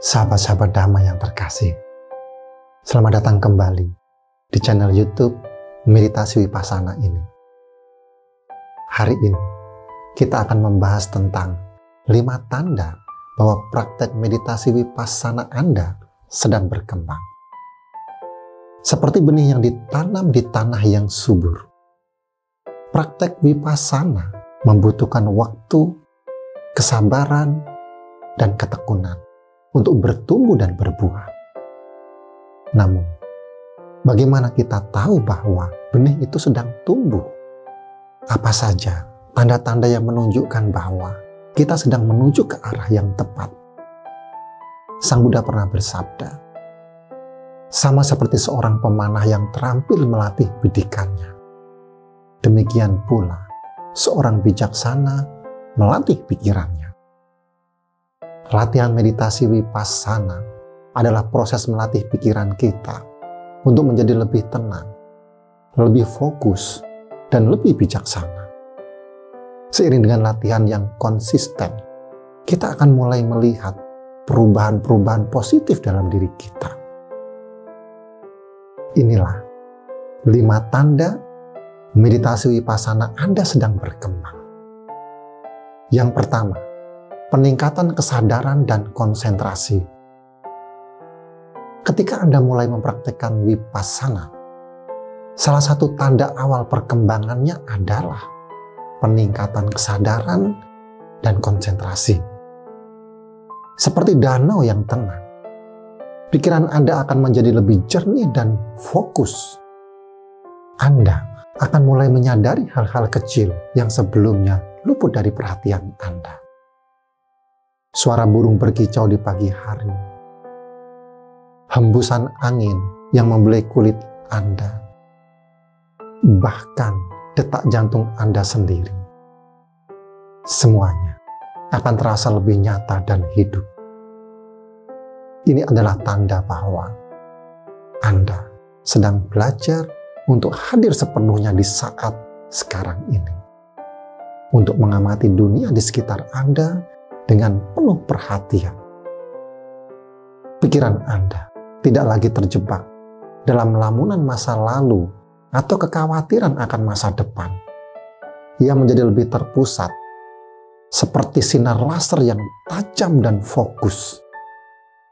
Sahabat-sahabat damai yang terkasih, selamat datang kembali di channel YouTube Meditasi Vipassana ini. Hari ini kita akan membahas tentang 5 tanda bahwa praktek meditasi Vipassana Anda sedang berkembang. Seperti benih yang ditanam di tanah yang subur. Praktek Vipassana membutuhkan waktu, kesabaran, dan ketekunan untuk bertumbuh dan berbuah. Namun, bagaimana kita tahu bahwa benih itu sedang tumbuh? Apa saja tanda-tanda yang menunjukkan bahwa kita sedang menuju ke arah yang tepat? Sang Buddha pernah bersabda, sama seperti seorang pemanah yang terampil melatih bidikannya, demikian pula seorang bijaksana melatih pikirannya. Latihan meditasi Vipassana adalah proses melatih pikiran kita untuk menjadi lebih tenang, lebih fokus, dan lebih bijaksana. Seiring dengan latihan yang konsisten, kita akan mulai melihat perubahan-perubahan positif dalam diri kita. Inilah 5 tanda meditasi Vipassana Anda sedang berkembang. Yang pertama, peningkatan kesadaran dan konsentrasi. Ketika Anda mulai mempraktikkan Vipassana, salah satu tanda awal perkembangannya adalah peningkatan kesadaran dan konsentrasi. Seperti danau yang tenang, pikiran Anda akan menjadi lebih jernih dan fokus. Anda akan mulai menyadari hal-hal kecil yang sebelumnya luput dari perhatian Anda. Suara burung berkicau di pagi hari, hembusan angin yang membelai kulit Anda, bahkan detak jantung Anda sendiri. Semuanya akan terasa lebih nyata dan hidup. Ini adalah tanda bahwa Anda sedang belajar untuk hadir sepenuhnya di saat sekarang ini, untuk mengamati dunia di sekitar Anda dengan penuh perhatian. Pikiran Anda tidak lagi terjebak dalam lamunan masa lalu atau kekhawatiran akan masa depan. Ia menjadi lebih terpusat, seperti sinar laser yang tajam dan fokus.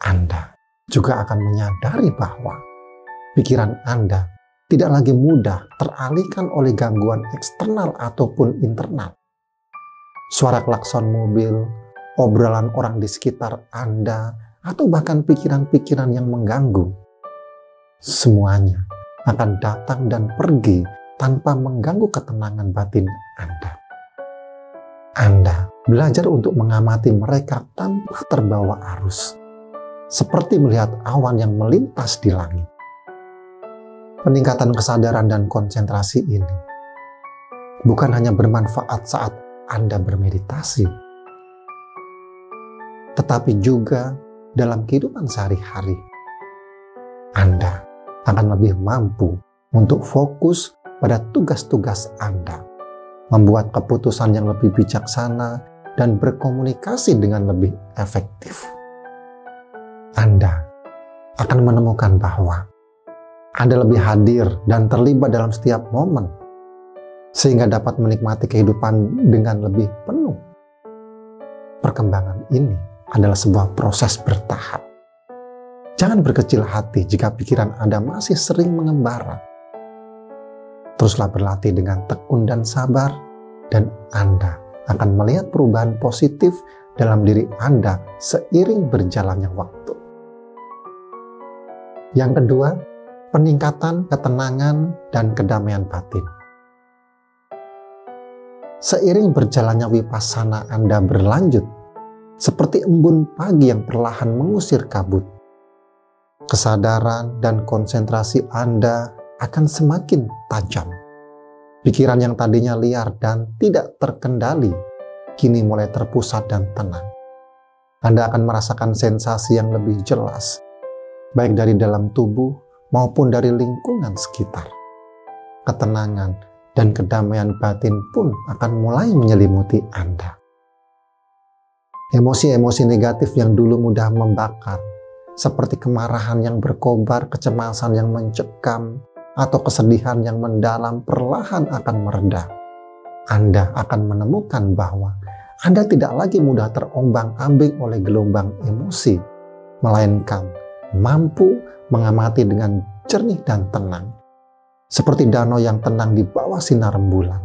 Anda juga akan menyadari bahwa pikiran Anda tidak lagi mudah teralihkan oleh gangguan eksternal ataupun internal. Suara klakson mobil, obrolan orang di sekitar Anda, atau bahkan pikiran-pikiran yang mengganggu. Semuanya akan datang dan pergi tanpa mengganggu ketenangan batin Anda. Anda belajar untuk mengamati mereka tanpa terbawa arus, seperti melihat awan yang melintas di langit. Peningkatan kesadaran dan konsentrasi ini bukan hanya bermanfaat saat Anda bermeditasi, tetapi juga dalam kehidupan sehari-hari. Anda akan lebih mampu untuk fokus pada tugas-tugas Anda, membuat keputusan yang lebih bijaksana, dan berkomunikasi dengan lebih efektif. Anda akan menemukan bahwa Anda lebih hadir dan terlibat dalam setiap momen, sehingga dapat menikmati kehidupan dengan lebih penuh. Perkembangan ini adalah sebuah proses bertahap. Jangan berkecil hati jika pikiran Anda masih sering mengembara. Teruslah berlatih dengan tekun dan sabar, dan Anda akan melihat perubahan positif dalam diri Anda seiring berjalannya waktu. Yang kedua, peningkatan ketenangan dan kedamaian batin. Seiring berjalannya Vipassana Anda berlanjut, seperti embun pagi yang perlahan mengusir kabut, kesadaran dan konsentrasi Anda akan semakin tajam. Pikiran yang tadinya liar dan tidak terkendali, kini mulai terpusat dan tenang. Anda akan merasakan sensasi yang lebih jelas, baik dari dalam tubuh maupun dari lingkungan sekitar. Ketenangan dan kedamaian batin pun akan mulai menyelimuti Anda. Emosi-emosi negatif yang dulu mudah membakar, seperti kemarahan yang berkobar, kecemasan yang mencekam, atau kesedihan yang mendalam perlahan akan mereda. Anda akan menemukan bahwa Anda tidak lagi mudah terombang-ambing oleh gelombang emosi, melainkan mampu mengamati dengan jernih dan tenang, seperti danau yang tenang di bawah sinar rembulan.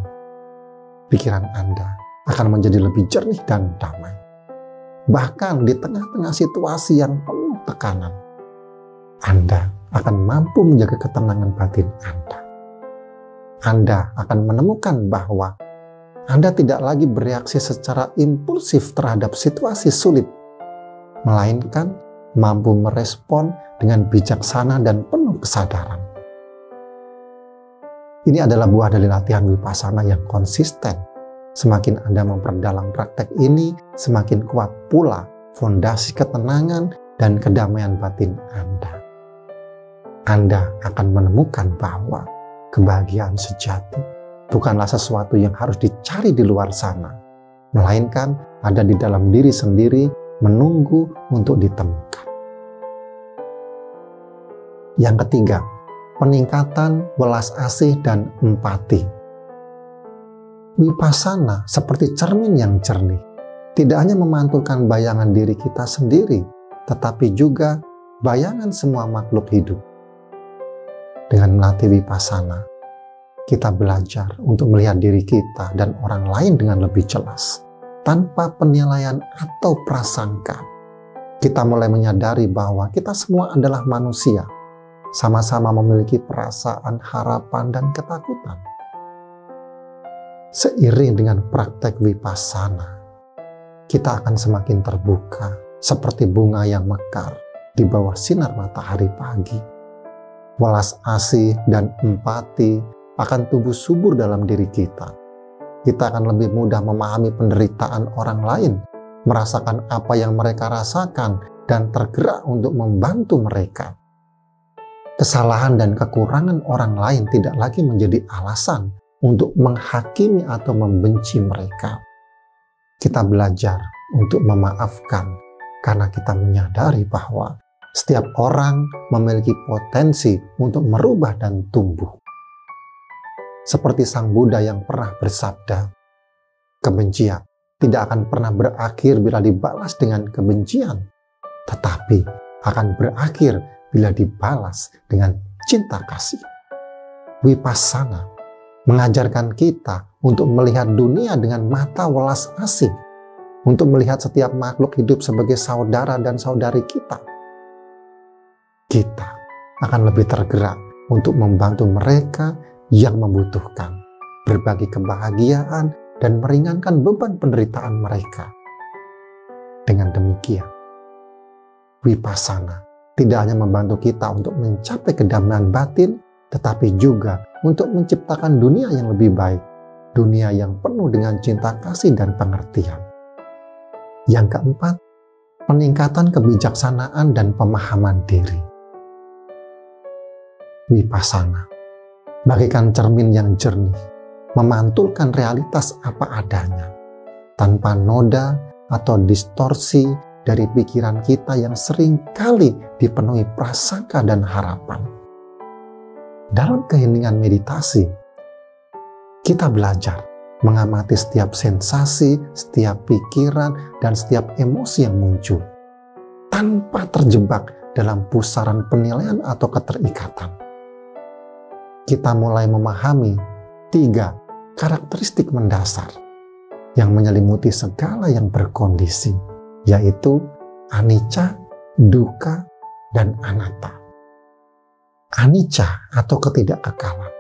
Pikiran Anda akan menjadi lebih jernih dan damai. Bahkan di tengah-tengah situasi yang penuh tekanan, Anda akan mampu menjaga ketenangan batin Anda. Anda akan menemukan bahwa Anda tidak lagi bereaksi secara impulsif terhadap situasi sulit, melainkan mampu merespon dengan bijaksana dan penuh kesadaran. Ini adalah buah dari latihan Vipassana yang konsisten. Semakin Anda memperdalam praktek ini, semakin kuat pula fondasi ketenangan dan kedamaian batin Anda. Anda akan menemukan bahwa kebahagiaan sejati bukanlah sesuatu yang harus dicari di luar sana, melainkan ada di dalam diri sendiri, menunggu untuk ditemukan. Yang ketiga, peningkatan welas asih dan empati. Vipassana seperti cermin yang jernih, tidak hanya memantulkan bayangan diri kita sendiri, tetapi juga bayangan semua makhluk hidup. Dengan melatih Vipassana, kita belajar untuk melihat diri kita dan orang lain dengan lebih jelas, tanpa penilaian atau prasangka. Kita mulai menyadari bahwa kita semua adalah manusia, sama-sama memiliki perasaan, harapan, dan ketakutan. Seiring dengan praktek Vipassana, kita akan semakin terbuka seperti bunga yang mekar di bawah sinar matahari pagi. Welas asih dan empati akan tumbuh subur dalam diri kita. Kita akan lebih mudah memahami penderitaan orang lain, merasakan apa yang mereka rasakan, dan tergerak untuk membantu mereka. Kesalahan dan kekurangan orang lain tidak lagi menjadi alasan untuk menghakimi atau membenci mereka. Kita belajar untuk memaafkan karena kita menyadari bahwa setiap orang memiliki potensi untuk merubah dan tumbuh. Seperti Sang Buddha yang pernah bersabda, kebencian tidak akan pernah berakhir bila dibalas dengan kebencian, tetapi akan berakhir bila dibalas dengan cinta kasih. Vipassana mengajarkan kita untuk melihat dunia dengan mata welas asih, untuk melihat setiap makhluk hidup sebagai saudara dan saudari kita. Kita akan lebih tergerak untuk membantu mereka yang membutuhkan, berbagi kebahagiaan, dan meringankan beban penderitaan mereka. Dengan demikian, Vipassana tidak hanya membantu kita untuk mencapai kedamaian batin, tetapi juga untuk menciptakan dunia yang lebih baik, dunia yang penuh dengan cinta kasih dan pengertian. Yang keempat, peningkatan kebijaksanaan dan pemahaman diri. Vipassana bagaikan cermin yang jernih, memantulkan realitas apa adanya, tanpa noda atau distorsi dari pikiran kita yang seringkali dipenuhi prasangka dan harapan. Dalam keheningan meditasi, kita belajar mengamati setiap sensasi, setiap pikiran, dan setiap emosi yang muncul, tanpa terjebak dalam pusaran penilaian atau keterikatan. Kita mulai memahami 3 karakteristik mendasar yang menyelimuti segala yang berkondisi, yaitu anicca, dukkha, dan anatta. Anicca atau ketidakkekalan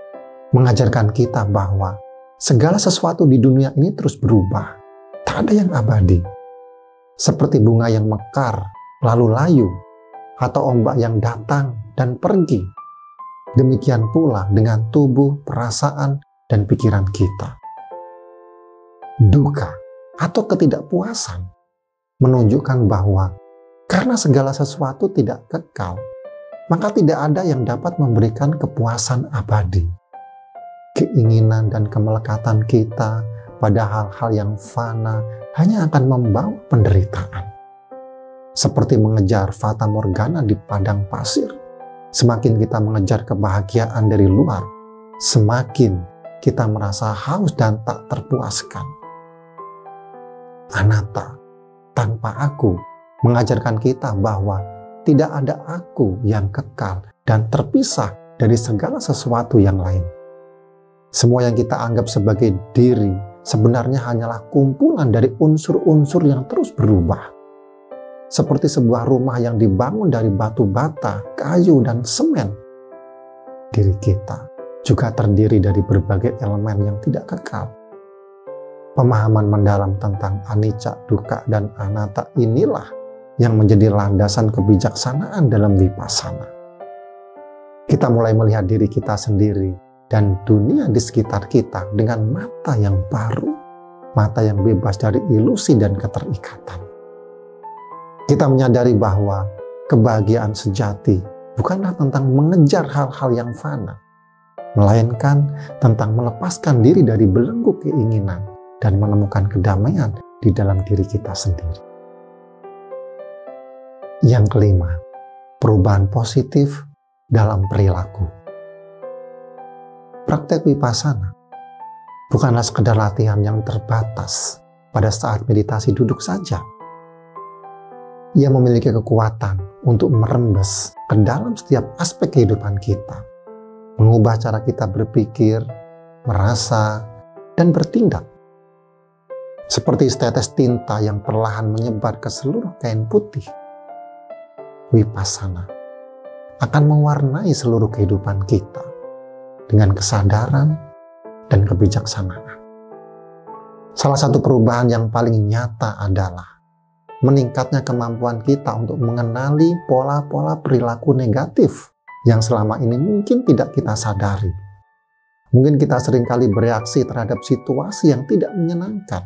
mengajarkan kita bahwa segala sesuatu di dunia ini terus berubah, tak ada yang abadi. Seperti bunga yang mekar lalu layu, atau ombak yang datang dan pergi. Demikian pula dengan tubuh, perasaan, dan pikiran kita. Dukkha atau ketidakpuasan menunjukkan bahwa karena segala sesuatu tidak kekal, maka tidak ada yang dapat memberikan kepuasan abadi. Keinginan dan kemelekatan kita pada hal-hal yang fana hanya akan membawa penderitaan. Seperti mengejar fata morgana di padang pasir. Semakin kita mengejar kebahagiaan dari luar, semakin kita merasa haus dan tak terpuaskan. Anatta, tanpa aku, mengajarkan kita bahwa tidak ada aku yang kekal dan terpisah dari segala sesuatu yang lain. Semua yang kita anggap sebagai diri sebenarnya hanyalah kumpulan dari unsur-unsur yang terus berubah. Seperti sebuah rumah yang dibangun dari batu bata, kayu, dan semen. Diri kita juga terdiri dari berbagai elemen yang tidak kekal. Pemahaman mendalam tentang anicca, dukkha, dan anatta inilah yang menjadi landasan kebijaksanaan dalam vipassana. Kita mulai melihat diri kita sendiri dan dunia di sekitar kita dengan mata yang baru, mata yang bebas dari ilusi dan keterikatan. Kita menyadari bahwa kebahagiaan sejati bukanlah tentang mengejar hal-hal yang fana, melainkan tentang melepaskan diri dari belenggu keinginan dan menemukan kedamaian di dalam diri kita sendiri. Yang kelima, perubahan positif dalam perilaku. Praktek vipassana bukanlah sekedar latihan yang terbatas pada saat meditasi duduk saja. Ia memiliki kekuatan untuk merembes ke dalam setiap aspek kehidupan kita, mengubah cara kita berpikir, merasa, dan bertindak. Seperti setetes tinta yang perlahan menyebar ke seluruh kain putih, vipassana akan mewarnai seluruh kehidupan kita dengan kesadaran dan kebijaksanaan. Salah satu perubahan yang paling nyata adalah meningkatnya kemampuan kita untuk mengenali pola-pola perilaku negatif yang selama ini mungkin tidak kita sadari. Mungkin kita seringkali bereaksi terhadap situasi yang tidak menyenangkan.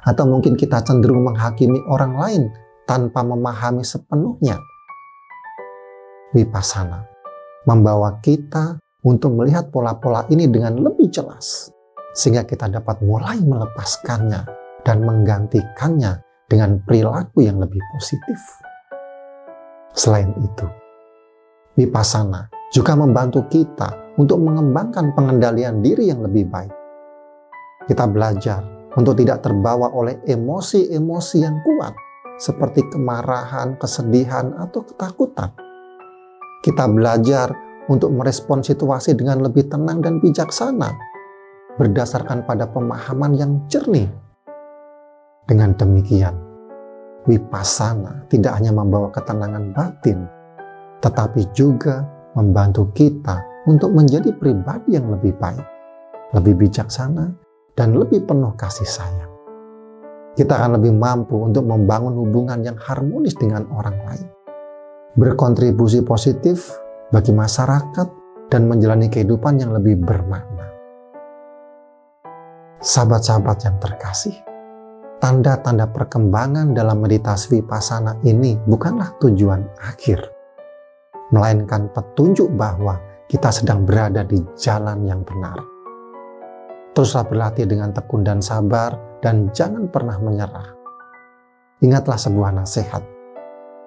Atau mungkin kita cenderung menghakimi orang lain tanpa memahami sepenuhnya. Vipassana membawa kita untuk melihat pola-pola ini dengan lebih jelas, sehingga kita dapat mulai melepaskannya dan menggantikannya dengan perilaku yang lebih positif. Selain itu, vipassana juga membantu kita untuk mengembangkan pengendalian diri yang lebih baik. Kita belajar untuk tidak terbawa oleh emosi-emosi yang kuat, seperti kemarahan, kesedihan, atau ketakutan. Kita belajar untuk merespon situasi dengan lebih tenang dan bijaksana, berdasarkan pada pemahaman yang jernih. Dengan demikian, vipassana tidak hanya membawa ketenangan batin, tetapi juga membantu kita untuk menjadi pribadi yang lebih baik, lebih bijaksana, dan lebih penuh kasih sayang. Kita akan lebih mampu untuk membangun hubungan yang harmonis dengan orang lain, berkontribusi positif bagi masyarakat, dan menjalani kehidupan yang lebih bermakna. Sahabat-sahabat yang terkasih, tanda-tanda perkembangan dalam meditasi vipassana ini bukanlah tujuan akhir, melainkan petunjuk bahwa kita sedang berada di jalan yang benar. Teruslah berlatih dengan tekun dan sabar, dan jangan pernah menyerah. Ingatlah sebuah nasihat,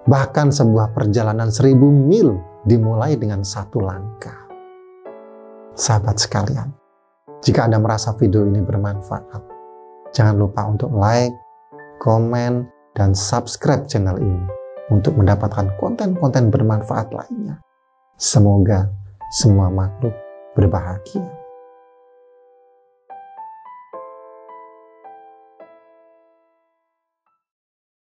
bahkan sebuah perjalanan 1000 mil dimulai dengan 1 langkah. Sahabat sekalian, jika Anda merasa video ini bermanfaat, jangan lupa untuk like, komen, dan subscribe channel ini untuk mendapatkan konten-konten bermanfaat lainnya. Semoga semua makhluk berbahagia.